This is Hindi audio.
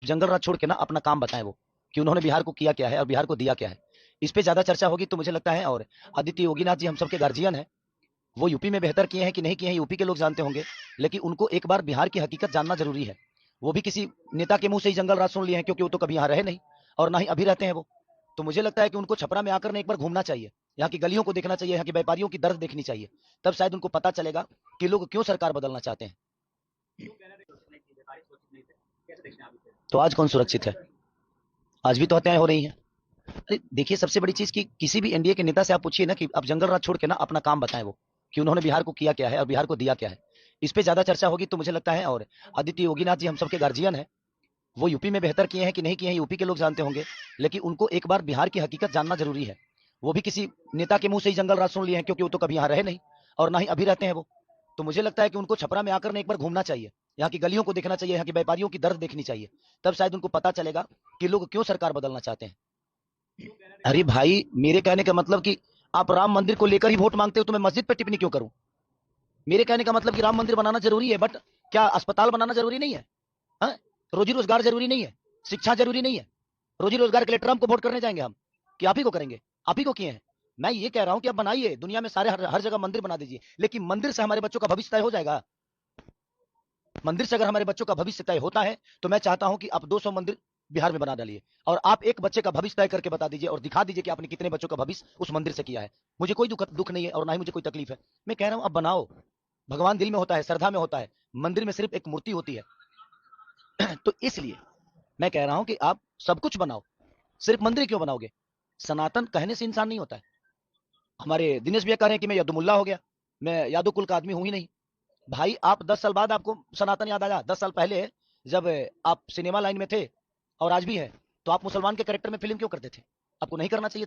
जंगल राज छोड़ के ना अपना काम बताएं वो, कि उन्होंने बिहार को किया क्या है और बिहार को दिया क्या है। इस पे ज्यादा चर्चा होगी तो मुझे लगता है। और आदित्य योगीनाथ जी हम सबके गार्जियन है, वो यूपी में बेहतर किए हैं कि नहीं किए हैं यूपी के लोग जानते होंगे, लेकिन उनको एक बार बिहार की हकीकत जानना जरूरी है। वो भी किसी नेता के मुंह से ही जंगल राज सुन लिए हैं, क्योंकि वो तो कभी यहाँ रहे नहीं और ना ही अभी रहते हैं वो। तो मुझे लगता है कि उनको छपरा में आकर एक बार घूमना चाहिए, यहाँ की गलियों को देखना चाहिए, यहाँ के व्यापारियों की दर्द देखनी चाहिए। तब शायद उनको पता चलेगा कि लोग क्यों सरकार बदलना चाहते हैं। तो आज कौन सुरक्षित है? आज भी तो हत्याएं हो रही हैं। अरे देखिए, सबसे बड़ी चीज कि किसी भी एनडीए के नेता से आप पूछिए ना कि अब जंगल राज छोड़ के ना अपना काम बताएं वो, कि उन्होंने बिहार को किया क्या है और बिहार को दिया क्या है। इस पे ज्यादा चर्चा होगी तो मुझे लगता है। और आदित्य योगीनाथ जी हम सबके गार्जियन है, वो यूपी में बेहतर किए हैं कि नहीं किए हैं यूपी के लोग जानते होंगे, लेकिन उनको एक बार बिहार की हकीकत जानना जरूरी है। वो भी किसी नेता के मुंह से ही जंगल राज सुन लिए हैं, क्योंकि वो तो कभी यहाँ रहे नहीं और ना ही अभी रहते हैं वो। तो मुझे लगता है कि उनको छपरा में आकर एक बार घूमना चाहिए, यहाँ की गलियों को देखना चाहिए, यहाँ के व्यापारियों की दर्द देखनी चाहिए। तब शायद उनको पता चलेगा कि लोग क्यों सरकार बदलना चाहते हैं। अरे भाई, मेरे कहने का मतलब कि आप राम मंदिर को लेकर ही वोट मांगते हो तो मैं मस्जिद पे टिप्पणी क्यों करूं? मेरे कहने का मतलब कि राम मंदिर बनाना जरूरी है, बट क्या अस्पताल बनाना जरूरी नहीं है? हाँ? रोजी रोजगार जरूरी नहीं है? शिक्षा जरूरी नहीं है? रोजी रोजगार के लिए ट्रम्प को वोट करने जाएंगे हम, कि आप ही को करेंगे? आप ही को किए हैं। मैं ये कह रहा हूं कि आप बनाइए, दुनिया में सारे हर जगह मंदिर बना दीजिए, लेकिन मंदिर से हमारे बच्चों का भविष्य तय हो जाएगा? मंदिर से अगर हमारे बच्चों का भविष्य तय होता है तो मैं चाहता हूं कि आप 200 मंदिर बिहार में बना डालिए, और आप एक बच्चे का भविष्य तय करके बता दीजिए और दिखा दीजिए कि आपने कितने बच्चों का भविष्य उस मंदिर से किया है। मुझे कोई दुख नहीं है और ना ही मुझे कोई तकलीफ है। मैं कह रहा हूं, अब बनाओ। भगवान दिल में होता है, श्रद्धा में होता है, मंदिर में सिर्फ एक मूर्ति होती है। तो इसलिए मैं कह रहा हूं कि आप सब कुछ बनाओ, सिर्फ मंदिर क्यों बनाओगे? सनातन कहने से इंसान नहीं होता है। हमारे दिनेश भैया कह रहे हैं कि मैं यदुमुल्ला हो गया, मैं यादव कुल का आदमी हूं ही नहीं। भाई, आप 10 साल बाद आपको सनातन याद आया? 10 साल पहले जब आप सिनेमा लाइन में थे और आज भी है, तो आप मुसलमान के कैरेक्टर में फिल्म क्यों करते थे? आपको नहीं करना चाहिए था।